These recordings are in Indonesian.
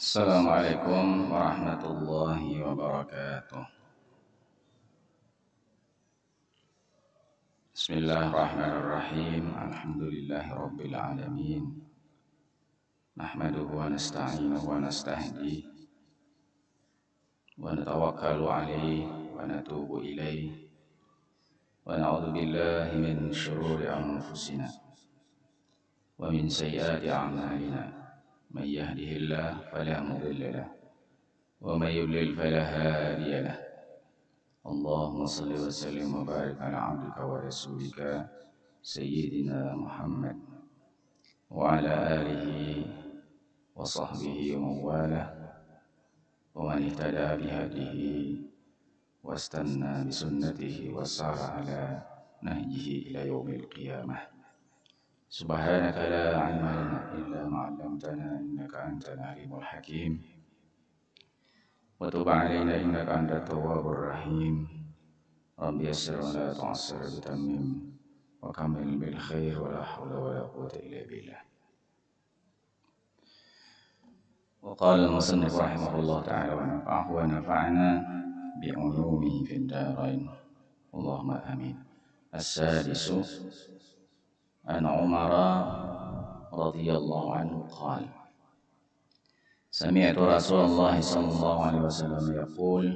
Assalamualaikum warahmatullahi wabarakatuh. Bismillahirrahmanirrahim. Alhamdulillahi rabbil alamin. Nahmaduhu wa nasta'inuhu wa nastahdi wa natawakkalu alayhi wa natubu ilayhi wa na'udzu billahi min shururi anfusina wa min sayyiati a'malina. Man yahdihillahu fala mudilla lahu wa man yudlil fala hadiya lahu. Allahumma salli wa sallim wa barik ala abdika wa rasulika Sayyidina Muhammad wa ala alihi wa sahbihi wa mawalah wa man ihtada bihadihi wa istanna bisunnatihi wa sara ala nahjihi ila yaumil qiyamah. Subhanaka la ilma lana illa ma 'allamtana innaka antal alimul hakim. Wa tub 'alaina innaka antat tawwabur rahim. Rabbi yassir wa la tu'assir bitammim wa kamil bil khair wa la hawla wa la quwwata illa billah. Wa qala al-musannif rahimahullah ta'ala wa nafa'ana bi ulumihi fid dharain. Allahumma amin. As-sadisu an Umar radhiyallahu anhu qala sami'tu Rasulullah sallallahu alaihi wasallam yaqul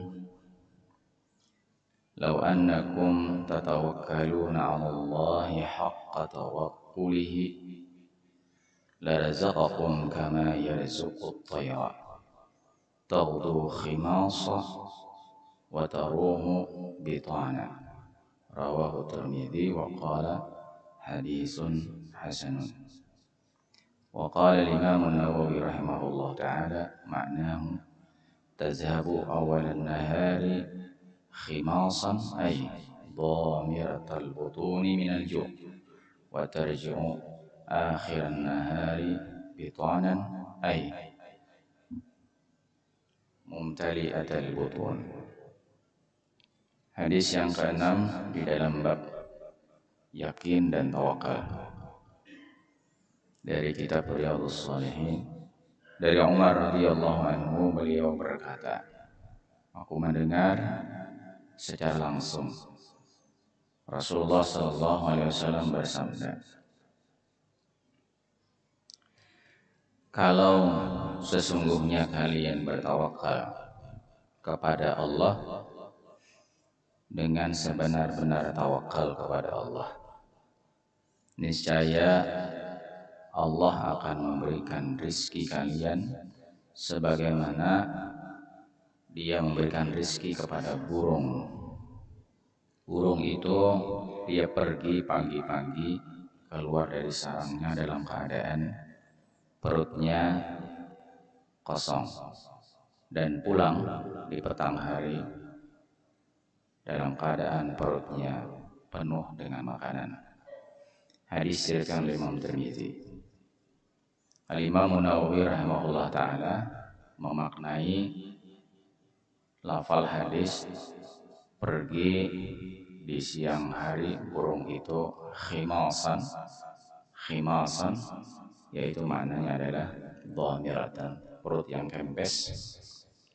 law annakum tatawakkaluna 'ala Allahi haqqa tawakkulihi la razaqakum kama yarzuqu at-tayra taghdu khimasa wa taruhu bitana. Rawahu Tirmidzi wa qala haditsun hasanun. Wa qala al-Imam an-Nawawi rahimahullah ta'ala ma'nahu tazhabu awal an-nahari khimasan ay dhamiratal butuni minal ju' wa tarji'u akhir an-nahari bitanan ay mumtali'atal butun. Hadis yang keenam di dalam bab yakin dan tawakal dari kitab Riyadhus Shalihin. Dari Umar radhiyallahu anhu beliau berkata, aku mendengar secara langsung Rasulullah sallallahu alaihi wasallam bersabda, kalau sesungguhnya kalian bertawakal kepada Allah dengan sebenar-benar tawakal kepada Allah, niscaya Allah akan memberikan rizki kalian sebagaimana Dia memberikan rizki kepada burung. Burung itu dia pergi pagi-pagi keluar dari sarangnya dalam keadaan perutnya kosong dan pulang di petang hari dalam keadaan perutnya penuh dengan makanan. Hadis diriwayatkan oleh Imam Tirmidzi. Al-Imam Nawawi rahimahullah ta'ala memaknai lafal hadis pergi di siang hari burung itu khimasan. Khimasan yaitu maknanya adalah dhamiratan, perut yang kempes,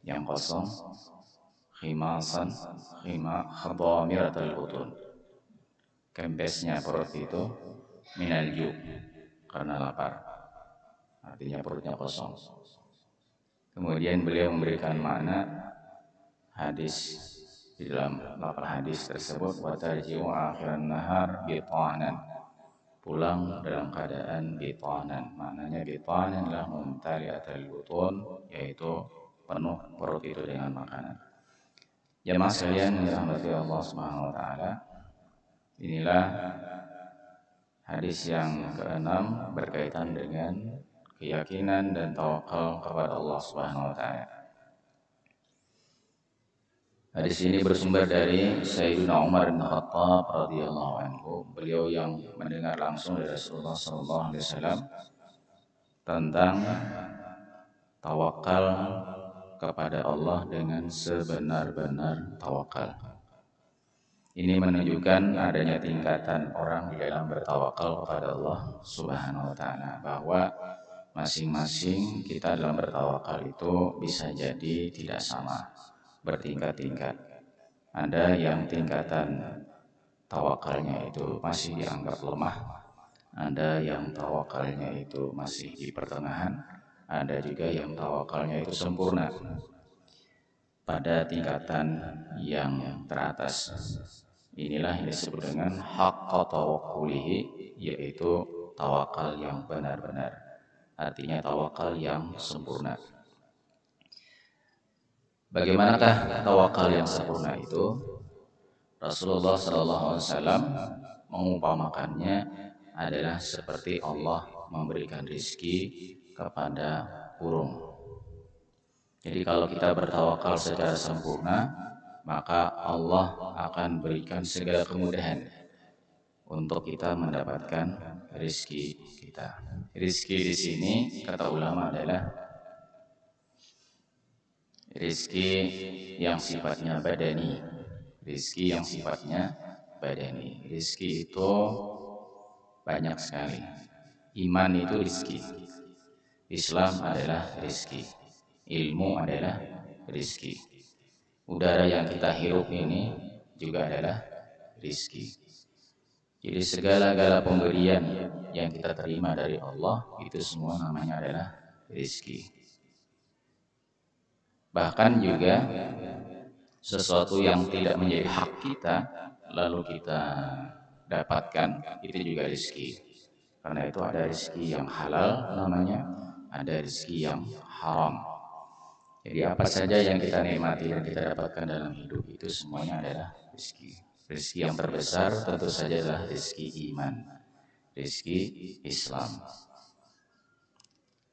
yang kosong. Khimasan, dhamiratal butun, kempesnya perut itu minal ju' karena lapar, artinya perutnya kosong. Kemudian beliau memberikan makna hadis di dalam lafal hadis tersebut, wa tarji'u akhiran nahar bitanan, pulang dalam keadaan bitanan. Maknanya bitanan adalah mumtali'atal butun, yaitu penuh perut itu dengan makanan. Jamaah sekalian yang dirahmati Allah Subhanahu wa taala, inilah hadis yang keenam berkaitan dengan keyakinan dan tawakal kepada Allah Subhanahu wa taala. Hadis ini bersumber dari Sayyidina Umar bin Khattab radhiyallahu anhu. Beliau yang mendengar langsung dari Rasulullah sallallahu alaihi wasallam tentang tawakal kepada Allah dengan sebenar-benar tawakal. Ini menunjukkan adanya tingkatan orang di dalam bertawakal kepada Allah Subhanahu wa taala, bahwa masing-masing kita dalam bertawakal itu bisa jadi tidak sama, bertingkat-tingkat. Ada yang tingkatan tawakalnya itu masih dianggap lemah, ada yang tawakalnya itu masih di pertengahan, ada juga yang tawakalnya itu sempurna pada tingkatan yang teratas. Inilah yang disebut dengan haqqa tawakkulihi, yaitu tawakal yang benar-benar. Artinya tawakal yang sempurna. Bagaimanakah tawakal yang sempurna itu? Rasulullah SAW mengumpamakannya adalah seperti Allah memberikan rizki kepada burung. Jadi kalau kita bertawakal secara sempurna, maka Allah akan berikan segala kemudahan untuk kita mendapatkan rizki kita. Rizki di sini kata ulama adalah rizki yang sifatnya badani. Rizki yang sifatnya badani. Rizki itu banyak sekali. Iman itu rizki. Islam adalah rizki. Ilmu adalah rizki. Udara yang kita hirup ini juga adalah rizki. Jadi segala-gala pemberian yang kita terima dari Allah itu semua namanya adalah rizki. Bahkan juga sesuatu yang tidak menjadi hak kita lalu kita dapatkan itu juga rizki. Karena itu ada rizki yang halal namanya, ada rizki yang haram. Jadi apa saja yang kita nikmati dan kita dapatkan dalam hidup itu semuanya adalah rizki. Rizki yang terbesar tentu saja adalah rizki iman, rizki Islam.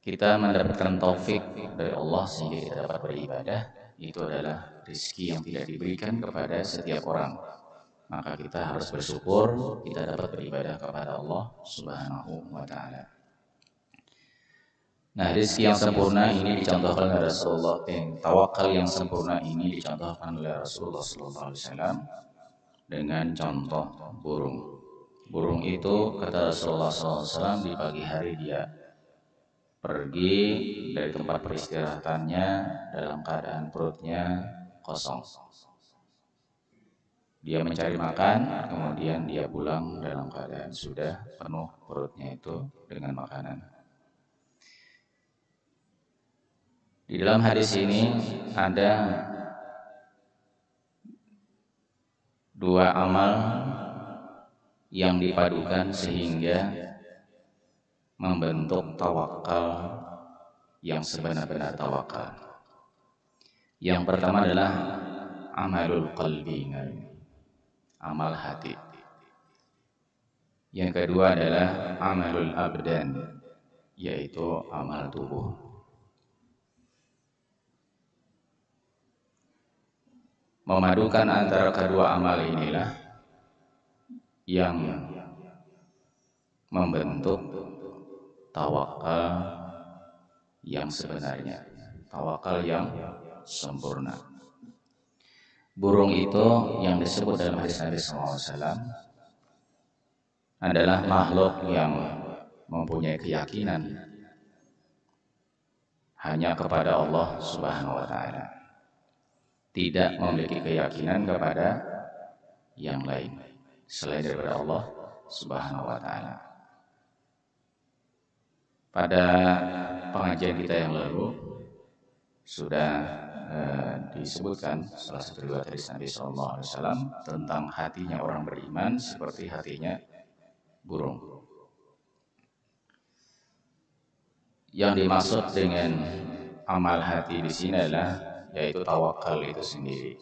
Kita mendapatkan taufik dari Allah sehingga kita dapat beribadah, itu adalah rizki yang tidak diberikan kepada setiap orang. Maka kita harus bersyukur kita dapat beribadah kepada Allah Subhanahu wa ta'ala. Nah, rizki yang sempurna ini dicontohkan oleh Rasulullah, tawakal yang sempurna ini dicontohkan oleh Rasulullah SAW dengan contoh burung. Burung itu kata Rasulullah SAW di pagi hari dia pergi dari tempat peristirahatannya dalam keadaan perutnya kosong. Dia mencari makan, kemudian dia pulang dalam keadaan sudah penuh perutnya itu dengan makanan. Di dalam hadis ini ada dua amal yang dipadukan sehingga membentuk tawakal yang sebenar-benar tawakal. Yang pertama adalah amalul qalbi, amal hati. Yang kedua adalah amalul abdan, yaitu amal tubuh. Memadukan antara kedua amal inilah yang membentuk tawakal yang sebenarnya, tawakal yang sempurna. Burung itu yang disebut dalam hadis Nabi SAW adalah makhluk yang mempunyai keyakinan hanya kepada Allah Subhanahu wa ta'ala, tidak memiliki keyakinan kepada yang lain selain daripada Allah Subhanahu wa ta'ala. Pada pengajian kita yang lalu sudah disebutkan salah satu riwayat hadis Nabi SAW tentang hatinya orang beriman seperti hatinya burung. Yang dimaksud dengan amal hati di sini adalah yaitu tawakal itu sendiri,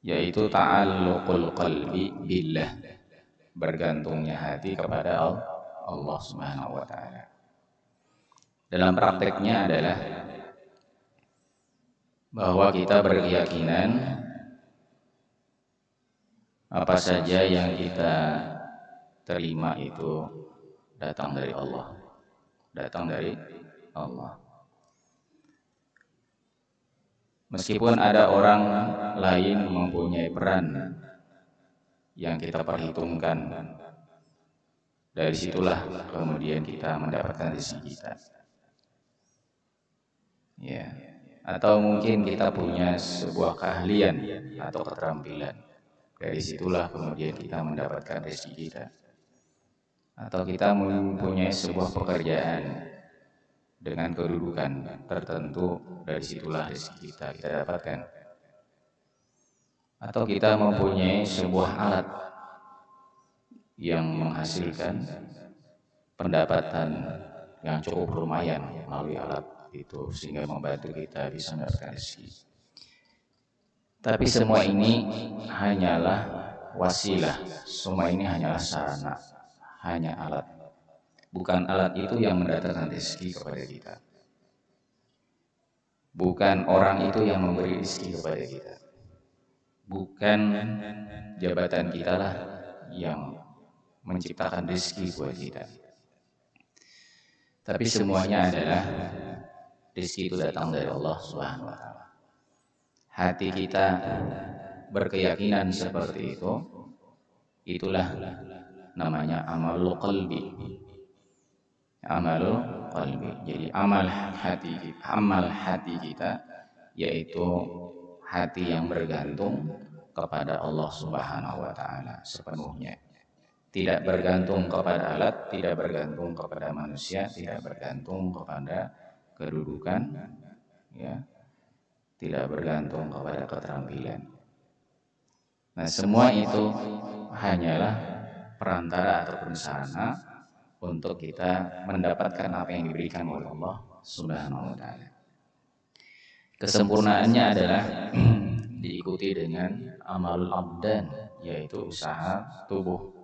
yaitu ta'alluqul qalbi billah, bergantungnya hati kepada Allah Subhanahu wa ta'ala. Dalam prakteknya adalah bahwa kita berkeyakinan apa saja yang kita terima itu datang dari Allah, datang dari Allah. Meskipun ada orang lain mempunyai peran yang kita perhitungkan Dari situlah kemudian kita mendapatkan rezeki kita. Ya. Atau mungkin kita punya sebuah keahlian atau keterampilan. Dari situlah kemudian kita mendapatkan rezeki kita. Atau kita mempunyai sebuah pekerjaan dengan kedudukan tertentu, dari situlah rezeki kita dapatkan. Atau kita mempunyai sebuah alat yang menghasilkan pendapatan yang cukup lumayan melalui alat itu, sehingga membantu kita bisa mendapatkan rezeki. Tapi semua ini hanyalah wasilah, semua ini hanyalah sarana, hanya alat. Bukan alat itu yang mendatangkan rezeki kepada kita. Bukan orang itu yang memberi rezeki kepada kita. Bukan jabatan kita lah yang menciptakan rezeki buat kita. Tapi semuanya adalah rezeki itu datang dari Allah Subhanahu wa taala. Hati kita berkeyakinan seperti itu, itulah namanya amalul qalbi. Amalul qalbi. Jadi amal hati kita yaitu hati yang bergantung kepada Allah Subhanahu wa taala sepenuhnya. Tidak bergantung kepada alat, tidak bergantung kepada manusia, tidak bergantung kepada kedudukan, ya, tidak bergantung kepada keterampilan. Nah, semua itu hanyalah perantara ataupun sarana untuk kita mendapatkan apa yang diberikan oleh Allah Subhanahu wa taala. Kesempurnaannya adalah diikuti dengan amal abdan, yaitu usaha tubuh,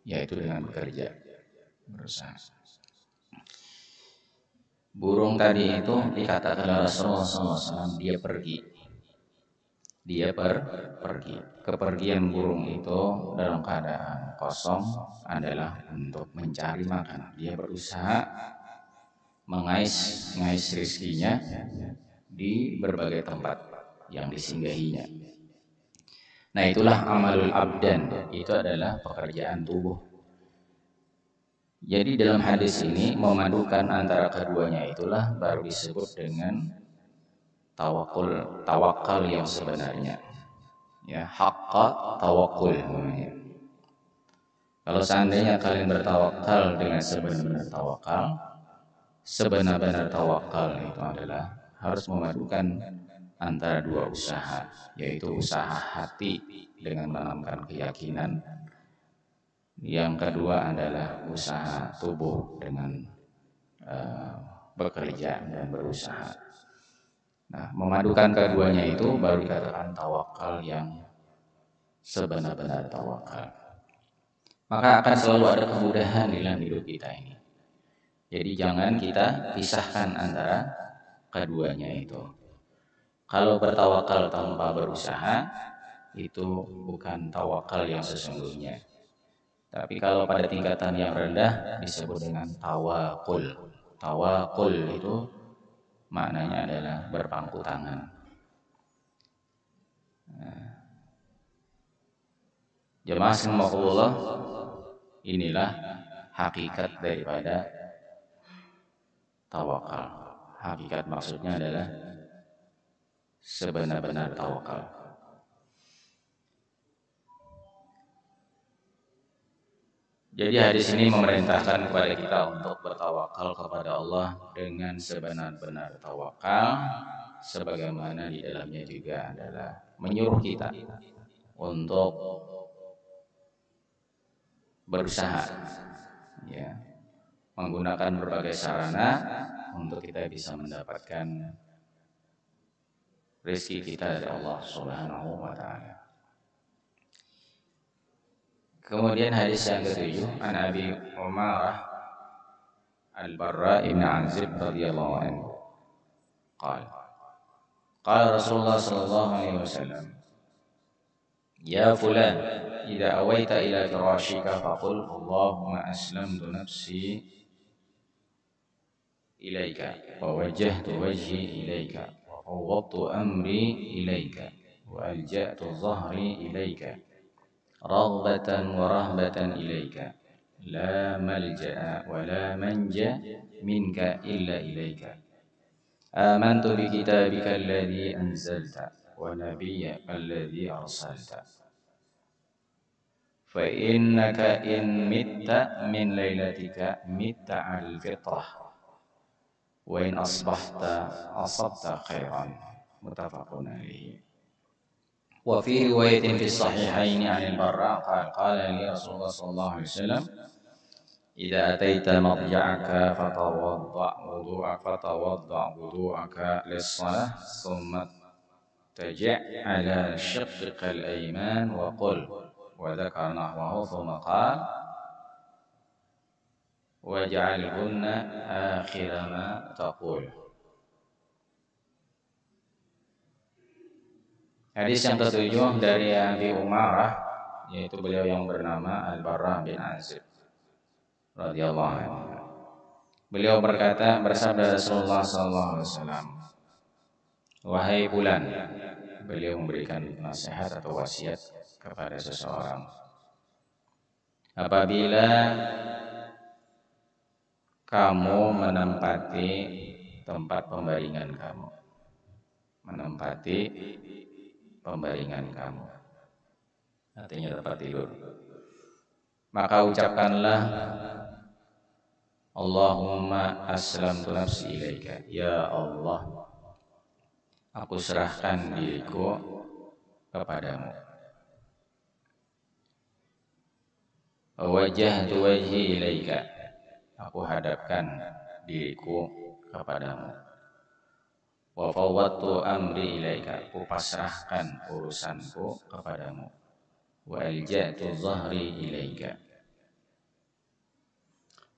yaitu dengan bekerja, berusaha. Burung tadi itu dikatakan oleh Rasulullah SAW, dia pergi. Kepergian burung itu dalam keadaan kosong adalah untuk mencari makan. Dia berusaha mengais rezekinya di berbagai tempat yang disinggahinya. Nah, itulah amalul abdan, itu adalah pekerjaan tubuh. Jadi dalam hadis ini memadukan antara keduanya itulah baru disebut dengan tawakal yang sebenarnya. Ya, haqqa tawakul namanya. Kalau seandainya kalian bertawakal dengan sebenar-benar tawakal itu adalah harus memadukan antara dua usaha, yaitu usaha hati dengan menanamkan keyakinan. Yang kedua adalah usaha tubuh dengan bekerja dan berusaha. Nah, memadukan keduanya itu baru dikatakan tawakal yang sebenar-benar tawakal. Maka akan selalu ada kemudahan dalam hidup kita ini. Jadi jangan kita pisahkan antara keduanya itu. Kalau bertawakal tanpa berusaha, itu bukan tawakal yang sesungguhnya. Tapi kalau pada tingkatan yang rendah disebut dengan tawakul. Tawakul itu maknanya adalah berpangku tangan. Jemaah sekalian, inilah hakikat daripada tawakal. Hakikat maksudnya adalah sebenar-benar tawakal. Jadi hadis ini memerintahkan kepada kita untuk bertawakal kepada Allah dengan sebenar-benar tawakal, sebagaimana di dalamnya juga adalah menyuruh kita untuk berusaha, ya, menggunakan berbagai sarana untuk kita bisa mendapatkan rezeki kita dari Allah Subhanahu wa taala. Kemudian hadis yang ketujuh, an Abi Umarah Al-Barra ibn Azib radhiyallahu anhu. Qala Rasulullah sallallahu alaihi wasallam, ya fulan, idza awaita ila firashika faqul Allahumma aslamtu nafsi ilaika wa wajjahtu wajhi ilaika wa fawwadtu amri ilaika wa alja'tu dhahri ilaika raghbatan wa rahbatan ilaika لا ملجأ ولا منجا منك إلا إليك آمنت بكتابك الذي أنزلت ونبيك الذي أرسلت فإنك إن مت من ليلتك مت على الفطرة وإن أصبحت أصبت خيرا متفق عليه. وفي رواية في الصحيحين عن البراء قال لي رسول الله صلى الله عليه وسلم إذا أتيت مضجعك فتوضأ وضوءك للصلاة ثم اضطجع على شقك الأيمان وقل وذكر نحوه ثم قال واجعلهن آخر ما تقول. Hadis yang ketujuh dari Abi Umarah, yaitu beliau yang bernama Al-Barra bin Azib radhiyallahu anhu. Beliau berkata, bersabda Rasulullah sallallahu alaihi wasallam, wahai bulan, beliau memberikan nasihat atau wasiat kepada seseorang. Apabila kamu menempati tempat pembaringan kamu, artinya tempat tidur, maka ucapkanlah Allahumma aslamtu nafsi ilaika, ya Allah, aku serahkan diriku kepadamu. Wajjahtu wajhi ilaika, aku hadapkan diriku kepadamu. Wa fawwadtu amri ilaika, aku pasrahkan urusanku kepadamu. Wa alja'tu dhahri ilaika,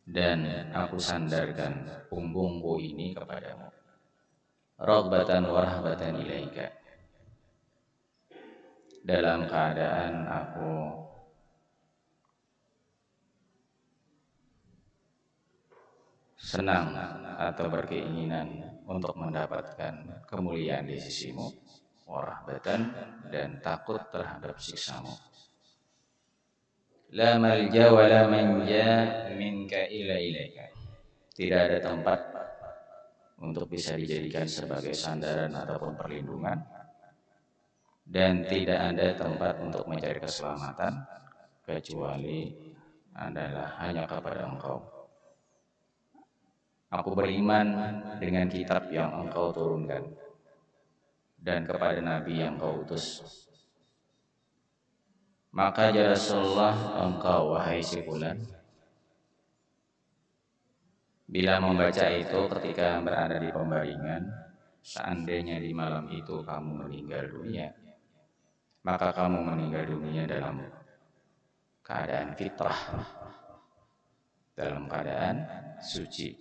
dan aku sandarkan punggungku ini kepadamu. Raghbatan wa rahbatan ilaika, dalam keadaan aku senang atau berkeinginan untuk mendapatkan kemuliaan di sisimu, warahbatan, dan takut terhadap siksamu. La malja wa la manja minka illa ilaika, tidak ada tempat untuk bisa dijadikan sebagai sandaran ataupun perlindungan, dan tidak ada tempat untuk mencari keselamatan kecuali adalah hanya kepada Engkau. Aku beriman dengan kitab yang Engkau turunkan dan kepada Nabi yang Engkau utus. Maka ya Rasulullah, engkau wahai si fulan, bila membaca itu ketika berada di pembaringan, seandainya di malam itu kamu meninggal dunia, maka kamu meninggal dunia dalam keadaan fitrah, dalam keadaan suci,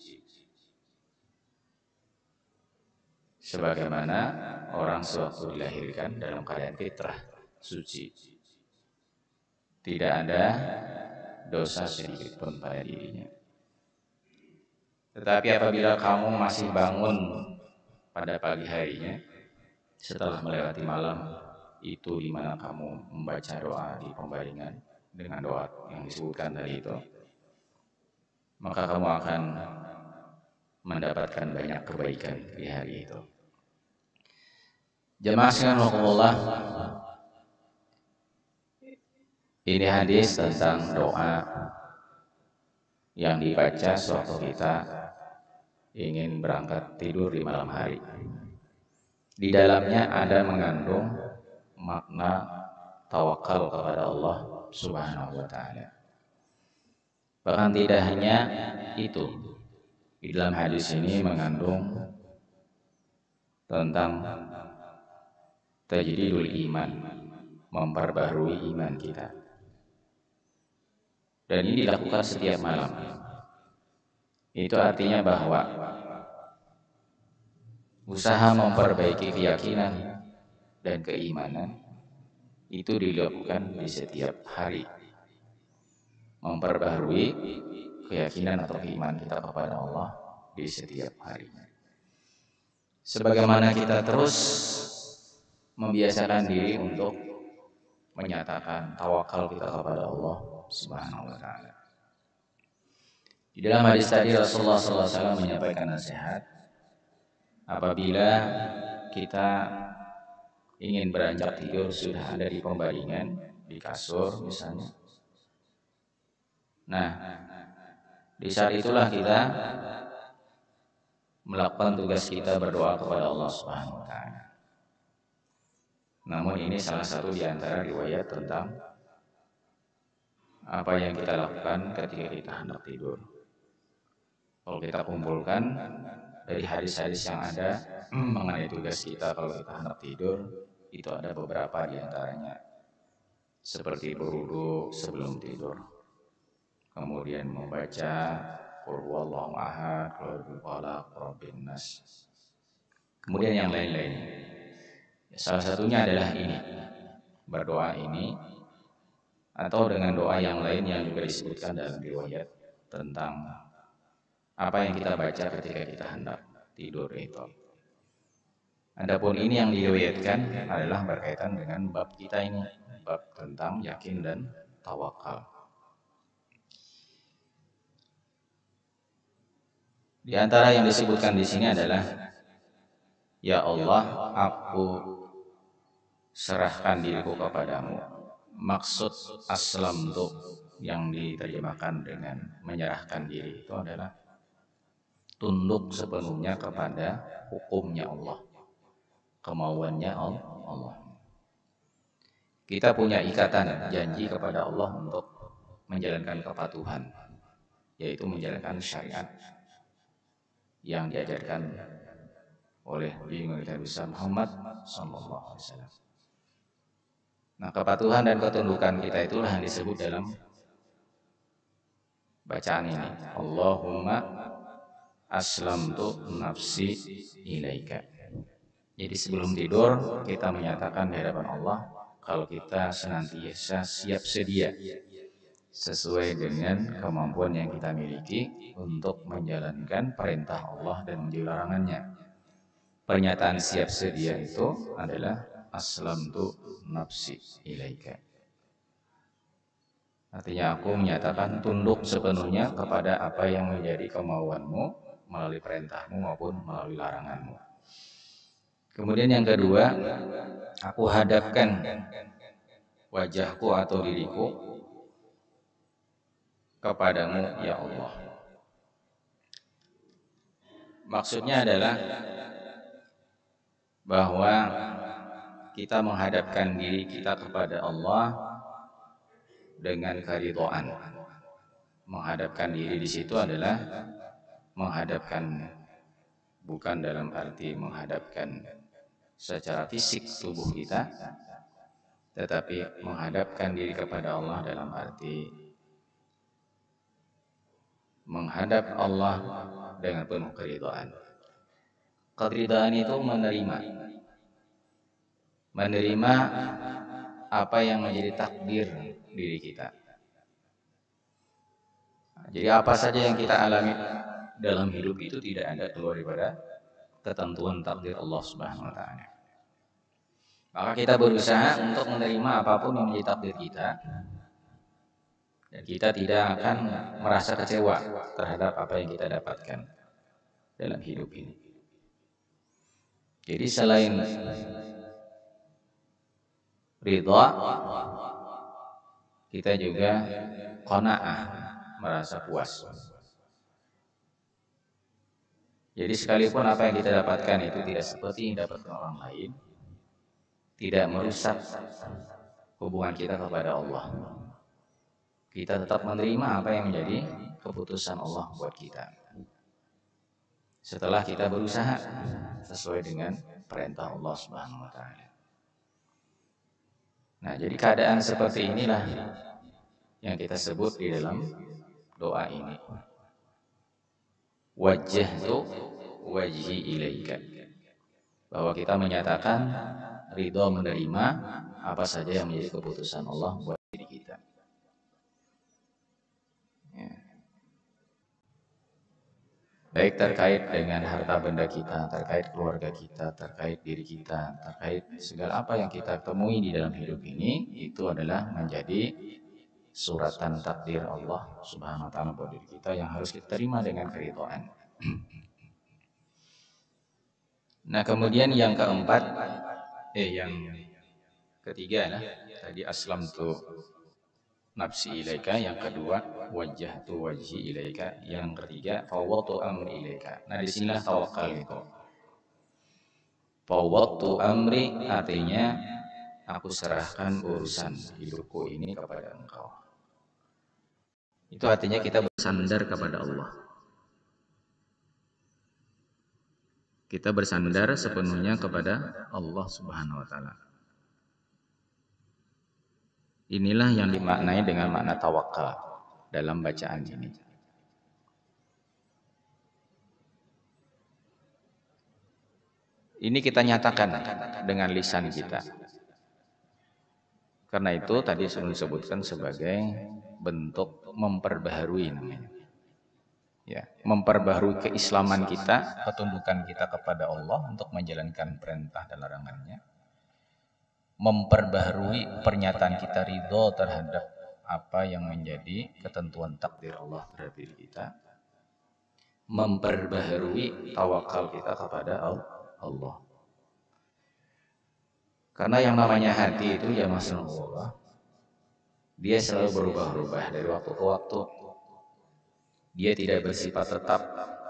sebagaimana orang sewaktu dilahirkan dalam keadaan fitrah suci, tidak ada dosa sedikit pun pada dirinya. Tetapi apabila kamu masih bangun pada pagi harinya setelah melewati malam itu, di mana kamu membaca doa di pembaringan dengan doa yang disebutkan tadi itu, maka kamu akan mendapatkan banyak kebaikan di hari itu. Jemaah sekalian rahimakumullah, ini hadis tentang doa yang dibaca sewaktu kita ingin berangkat tidur di malam hari. Di dalamnya ada mengandung makna tawakal kepada Allah Subhanahu wa taala. Bahkan tidak hanya itu, di dalam hadis ini mengandung tentang tajdidul iman, memperbarui iman kita. Dan ini dilakukan setiap malam. Itu artinya bahwa usaha memperbaiki keyakinan dan keimanan itu dilakukan di setiap hari. Memperbarui keyakinan atau keimanan kita kepada Allah di setiap harinya. Sebagaimana kita terus membiasakan diri untuk menyatakan tawakal kita kepada Allah Subhanahu wa taala. Di dalam hadis tadi Rasulullah SAW menyampaikan nasihat, apabila kita ingin beranjak tidur sudah ada di pembaringan, di kasur misalnya. Nah, di saat itulah kita melakukan tugas kita berdoa kepada Allah Subhanahu wa taala. Namun ini salah satu di antara riwayat tentang apa yang kita lakukan ketika kita hendak tidur. Kalau kita kumpulkan dari hadis-hadis yang ada mengenai tugas kita kalau kita hendak tidur, itu ada beberapa di antaranya. Seperti berwudu sebelum tidur, kemudian membaca Qul huwallahu ahad, Qul falaq, Rabbin nas, kemudian yang lain-lain. Salah satunya adalah ini, berdoa ini, atau dengan doa yang lain yang juga disebutkan dalam riwayat tentang apa yang kita baca ketika kita hendak tidur itu. Adapun ini yang diriwayatkan adalah berkaitan dengan bab kita ini, bab tentang yakin dan tawakal. Di antara yang disebutkan di sini adalah, ya Allah, aku serahkan diriku kepadamu. Maksud aslam itu yang diterjemahkan dengan menyerahkan diri itu adalah tunduk sepenuhnya kepada hukumnya Allah, kemauannya Allah. Kita punya ikatan janji kepada Allah untuk menjalankan kepatuhan, yaitu menjalankan syariat yang diajarkan oleh Nabi besar Muhammad SAW. Nah, kepatuhan dan ketundukan kita itulah yang disebut dalam bacaan ini. Allahumma aslamtu nafsi ilaika. Jadi sebelum tidur kita menyatakan di hadapan Allah kalau kita senantiasa siap sedia sesuai dengan kemampuan yang kita miliki untuk menjalankan perintah Allah dan menjauhi larangannya. Pernyataan siap sedia itu adalah aslamtu nafsi ilaika. Artinya aku menyatakan tunduk sepenuhnya kepada apa yang menjadi kemauanmu melalui perintahmu maupun melalui laranganmu. Kemudian yang kedua, aku hadapkan wajahku atau diriku kepadamu ya Allah. Maksudnya adalah bahwa kita menghadapkan diri kita kepada Allah dengan keridhaan. Menghadapkan diri di situ adalah menghadapkan bukan dalam arti menghadapkan secara fisik tubuh kita, tetapi menghadapkan diri kepada Allah dalam arti menghadap Allah dengan penuh keridhaan. Keridhaan itu menerima apa yang menjadi takdir diri kita. Jadi apa saja yang kita alami dalam hidup itu tidak ada keluar daripada ketentuan takdir Allah Subhanahu wa taala. Maka kita berusaha untuk menerima apapun yang menjadi takdir kita, dan kita tidak akan merasa kecewa terhadap apa yang kita dapatkan dalam hidup ini. Jadi selain ridha, kita juga qanaah, merasa puas. Jadi sekalipun apa yang kita dapatkan itu tidak seperti yang didapatkan orang lain, tidak merusak hubungan kita kepada Allah. Kita tetap menerima apa yang menjadi keputusan Allah buat kita. Setelah kita berusaha sesuai dengan perintah Allah Subhanahu wa taala. Nah, jadi keadaan seperti inilah yang kita sebut di dalam doa ini. Wajjahtu wajhi ilaika. Bahwa kita menyatakan ridha menerima apa saja yang menjadi keputusan Allah buat diri kita. Ya. Baik terkait dengan harta benda kita, terkait keluarga kita, terkait diri kita, terkait segala apa yang kita temui di dalam hidup ini, itu adalah menjadi suratan takdir Allah Subhanahu wa taala buat diri kita yang harus kita terima dengan keridhaan. Nah, kemudian yang keempat, yang ketiga lah, tadi aslam tu nafsi ilaika, yang kedua wajah tu wajhi ilaika, yang ketiga fawwadtu amri ilaika. Nah, disinilah tawakal itu. Fawwadtu amri artinya aku serahkan urusan hidupku ini kepada Engkau. Itu artinya kita bersandar kepada Allah. Kita bersandar sepenuhnya kepada Allah Subhanahu wa taala. Inilah yang dimaknai dengan makna tawakal dalam bacaan ini. Ini kita nyatakan dengan lisan kita. Karena itu tadi sudah disebutkan sebagai bentuk memperbaharui namanya. Ya, memperbaharui keislaman kita, ketundukan kita kepada Allah untuk menjalankan perintah dan larangannya. Memperbaharui pernyataan kita ridho terhadap apa yang menjadi ketentuan takdir Allah terhadap diri kita. Memperbaharui tawakal kita kepada Allah. Karena yang namanya hati itu ya masyaallah, dia selalu berubah-ubah dari waktu ke waktu. Dia tidak bersifat tetap,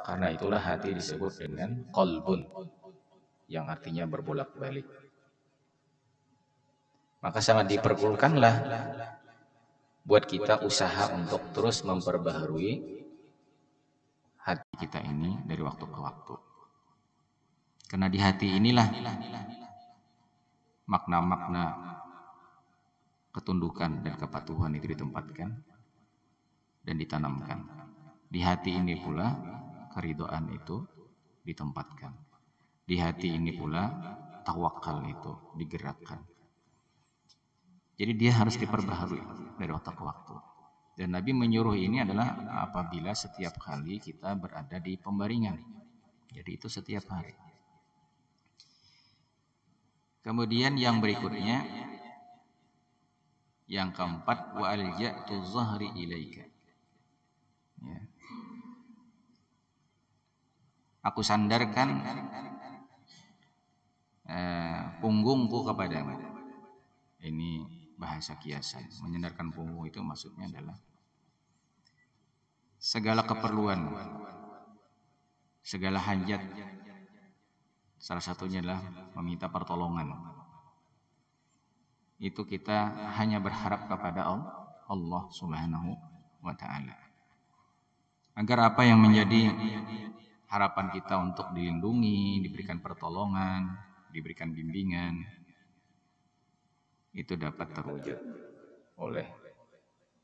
karena itulah hati disebut dengan qalbun, yang artinya berbolak-balik. Maka sangat diperlukanlah buat kita usaha untuk terus memperbaharui hati kita ini dari waktu ke waktu. Karena di hati inilah makna-makna ketundukan dan kepatuhan itu ditempatkan dan ditanamkan. Di hati ini pula keridhaan itu ditempatkan. Di hati ini pula tawakal itu digerakkan. Jadi dia harus diperbaharui dari waktu ke waktu. Dan Nabi menyuruh ini adalah apabila setiap kali kita berada di pembaringan. Jadi itu setiap hari. Kemudian yang berikutnya, yang keempat, wa alja'tu zahri ilaika. Ya. Aku sandarkan punggungku kepadamu. Ini bahasa kiasan. Menyandarkan punggung itu maksudnya adalah segala keperluan, segala hajat. Salah satunya adalah meminta pertolongan. Itu kita hanya berharap kepada Allah Subhanahu wa taala. Agar apa yang menjadi harapan kita untuk dilindungi, diberikan pertolongan, diberikan bimbingan, itu dapat terwujud oleh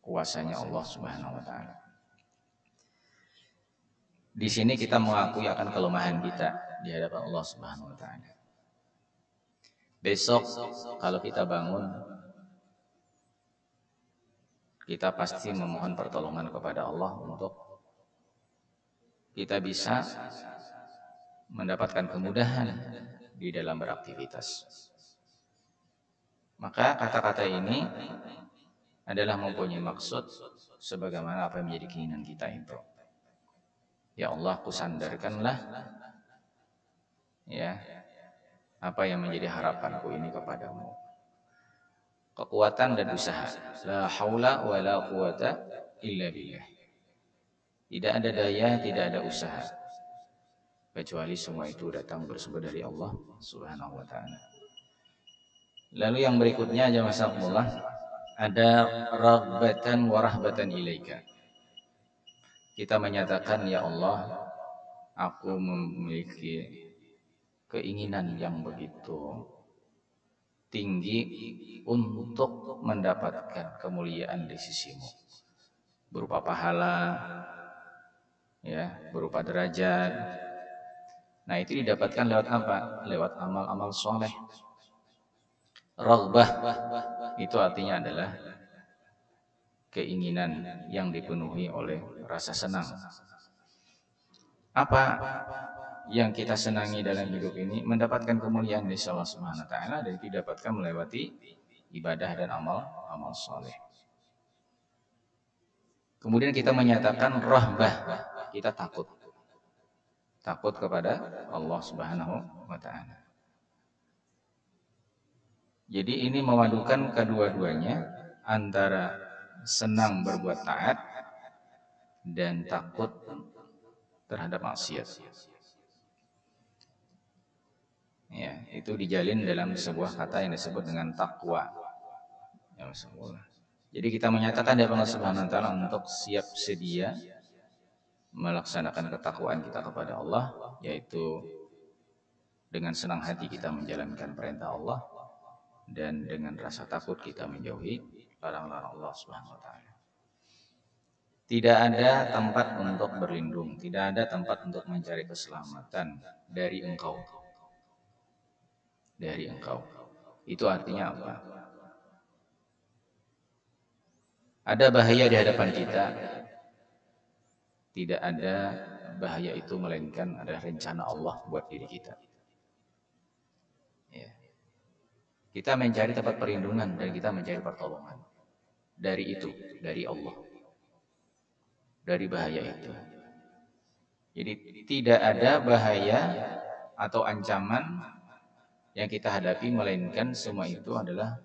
kuasanya Allah Subhanahu wa taala. Di sini kita mengakui akan kelemahan kita di hadapan Allah Subhanahu wa taala. Besok kalau kita bangun, kita pasti memohon pertolongan kepada Allah untuk kita bisa mendapatkan kemudahan di dalam beraktivitas. Maka kata-kata ini adalah mempunyai maksud sebagaimana apa yang menjadi keinginan kita itu. Ya Allah, kusandarkanlah ya apa yang menjadi harapanku ini kepadamu. Kekuatan dan usaha. La haula wa la quwata illa billah. Tidak ada daya, tidak ada usaha, kecuali semua itu datang bersumber dari Allah Subhanahu wa taala. Lalu yang berikutnya aja masyaallah, ada raghbatan wa rahbatan ilaika. Kita menyatakan, ya Allah, aku memiliki keinginan yang begitu tinggi untuk mendapatkan kemuliaan di sisimu, berupa pahala, ya, berupa derajat. Nah, itu didapatkan lewat apa? Lewat amal-amal soleh. Raghbah itu artinya adalah keinginan yang dipenuhi oleh rasa senang. Apa yang kita senangi dalam hidup ini? Mendapatkan kemuliaan dari Allah Subhanahu wa taala, dan didapatkan melewati ibadah dan amal soleh. Kemudian kita menyatakan rahbah, kita takut. Takut kepada Allah Subhanahu wa taala. Jadi ini memadukan kedua-duanya antara senang berbuat taat dan takut terhadap maksiat. Ya, itu dijalin dalam sebuah kata yang disebut dengan takwa. Ya, jadi kita menyatakan dari Allah Subhanahu wa taala untuk siap sedia melaksanakan ketakwaan kita kepada Allah, yaitu dengan senang hati kita menjalankan perintah Allah dan dengan rasa takut kita menjauhi larang-larang Allah Subhanahu wa taala. Tidak ada tempat untuk berlindung, tidak ada tempat untuk mencari keselamatan dari engkau. Dari engkau. Itu artinya apa? Ada bahaya di hadapan kita. Tidak ada bahaya itu melainkan ada rencana Allah buat diri kita. Ya. Kita mencari tempat perlindungan dan kita mencari pertolongan dari itu, dari Allah, dari bahaya itu. Jadi tidak ada bahaya atau ancaman yang kita hadapi melainkan semua itu adalah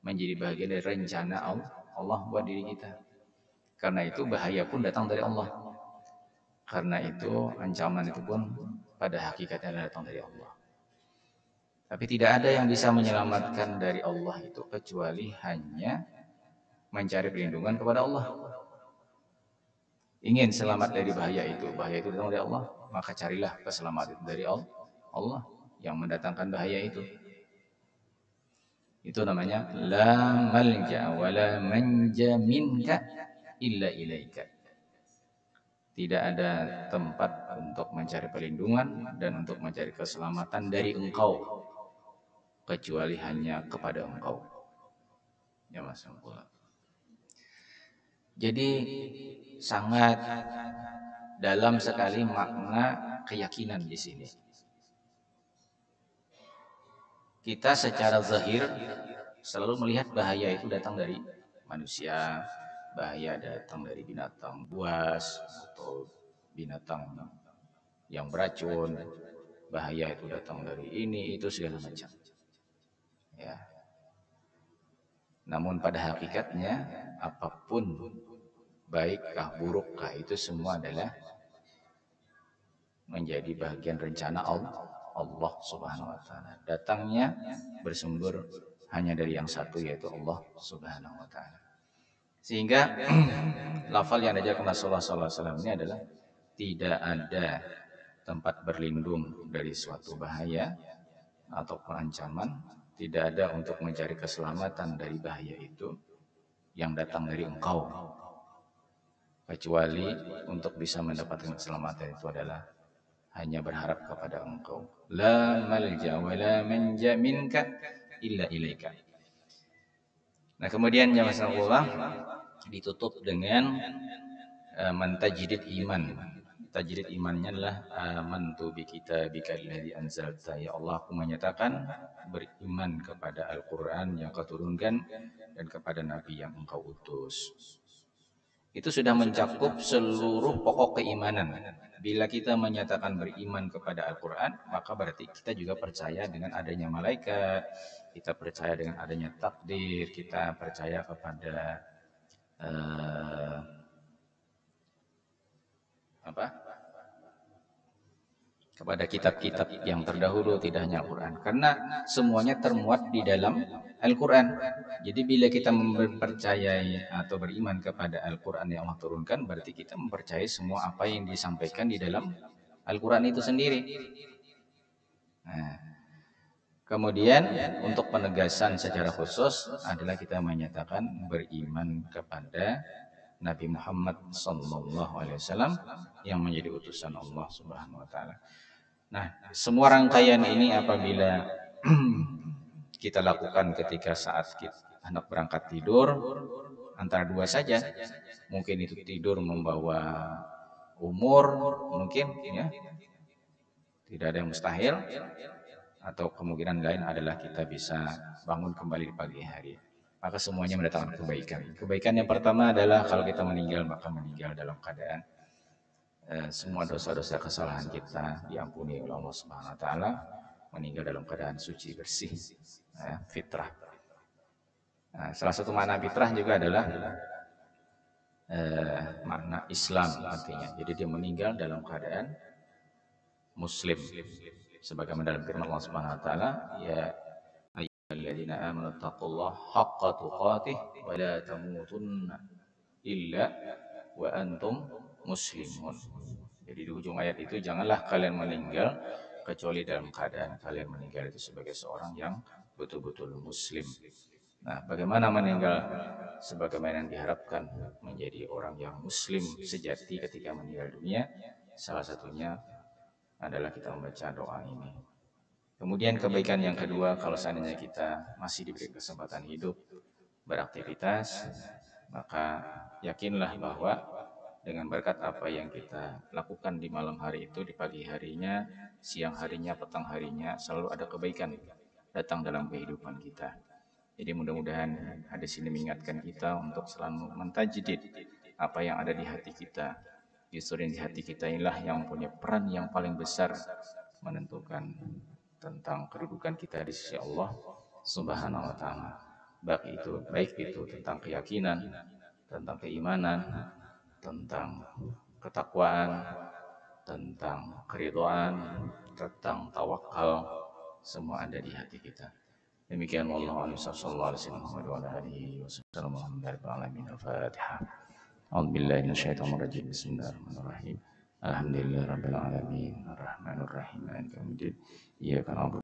menjadi bagian dari rencana Allah buat diri kita. Karena itu bahaya pun datang dari Allah. Karena itu ancaman itu pun pada hakikatnya datang dari Allah. Tapi tidak ada yang bisa menyelamatkan dari Allah itu kecuali hanya mencari perlindungan kepada Allah. Ingin selamat dari bahaya itu datang dari Allah, maka carilah keselamatan dari Allah yang mendatangkan bahaya itu. Itu namanya la malja wa la manja minka illa ilaika. Tidak ada tempat untuk mencari perlindungan dan untuk mencari keselamatan dari engkau kecuali hanya kepada engkau. Ya Mas. Jadi sangat dalam sekali makna keyakinan di sini. Kita secara zahir selalu melihat bahaya itu datang dari manusia, bahaya datang dari binatang buas atau binatang yang beracun, bahaya itu datang dari ini itu segala macam. Ya. Namun pada hakikatnya apapun baikkah burukkah itu semua adalah menjadi bagian rencana Allah Subhanahu wa taala. Datangnya bersumber hanya dari yang satu yaitu Allah Subhanahu wa taala. Sehingga lafal yang diajarkan Rasulullah SAW ini adalah tidak ada tempat berlindung dari suatu bahaya atau ancaman, tidak ada untuk mencari keselamatan dari bahaya itu yang datang dari engkau, kecuali untuk bisa mendapatkan keselamatan itu adalah hanya berharap kepada engkau. La malja wa la manja minka illa ilaika. Nah kemudian ya Rasulullah ditutup dengan mentajdid iman. Tajdid imannya adalah amantu bi kitabika alladzi anzalta. Ya Allah, aku menyatakan beriman kepada Al-Qur'an yang kau turunkan dan kepada nabi yang engkau utus. Itu sudah mencakup seluruh pokok keimanan. Bila kita menyatakan beriman kepada Al-Quran, maka berarti kita juga percaya dengan adanya malaikat, kita percaya dengan adanya takdir, kita percaya kepada kepada kitab-kitab yang terdahulu, tidak hanya Al-Quran. Karena semuanya termuat di dalam Al-Quran. Jadi bila kita mempercayai atau beriman kepada Al-Quran yang Allah turunkan, berarti kita mempercayai semua apa yang disampaikan di dalam Al-Quran itu sendiri. Nah, kemudian untuk penegasan secara khusus adalah kita menyatakan beriman kepada Nabi Muhammad SAW yang menjadi utusan Allah Subhanahu Wa Taala. Nah, semua rangkaian ini apabila kita lakukan ketika saat anak berangkat tidur, antara dua saja. Mungkin itu tidur membawa umur, mungkin ya. Tidak ada yang mustahil. Atau kemungkinan lain adalah kita bisa bangun kembali di pagi hari. maka semuanya mendatangkan kebaikan. Kebaikan yang pertama adalah kalau kita meninggal, maka meninggal dalam keadaan semua dosa-dosa kesalahan kita diampuni oleh Allah Subhanahu wa taala, meninggal dalam keadaan suci bersih, fitrah. Nah, salah satu makna fitrah juga adalah makna Islam artinya. Jadi dia meninggal dalam keadaan muslim. Sebagaimana dalam firman Allah Subhanahu wa taala, ya ayyuhalladzina amanu taqullaha haqqa tuqatih wa la tamutunna illa wa antum muslimun. Jadi di ujung ayat itu, janganlah kalian meninggal kecuali dalam keadaan kalian meninggal itu sebagai seorang yang betul-betul muslim. Nah, bagaimana meninggal sebagaimana yang diharapkan menjadi orang yang muslim sejati ketika meninggal dunia? Salah satunya adalah kita membaca doa ini. Kemudian kebaikan yang kedua, kalau seandainya kita masih diberi kesempatan hidup beraktivitas, maka yakinlah bahwa dengan berkat apa yang kita lakukan di malam hari itu, di pagi harinya, siang harinya, petang harinya, selalu ada kebaikan datang dalam kehidupan kita. Jadi mudah-mudahan hadis ini mengingatkan kita untuk selalu mentajdid apa yang ada di hati kita. Justru yang di hati kita inilah yang punya peran yang paling besar menentukan tentang kedudukan kita di sisi Allah Subhanahu wa taala. Baik itu tentang keyakinan, tentang keimanan, tentang ketakwaan, tentang keridhaan, tentang tawakal, semua ada di hati kita. Demikian wallahu a'lam sallallahu alaihi wasallam Al-Fatihah. A'udzubillahi minasyaitonir rajim. Bismillahirrahmanirrahim. Alhamdulillahirabbil alamin arrahmanirrahim maliki yaumiddin. Iyyaka na'budu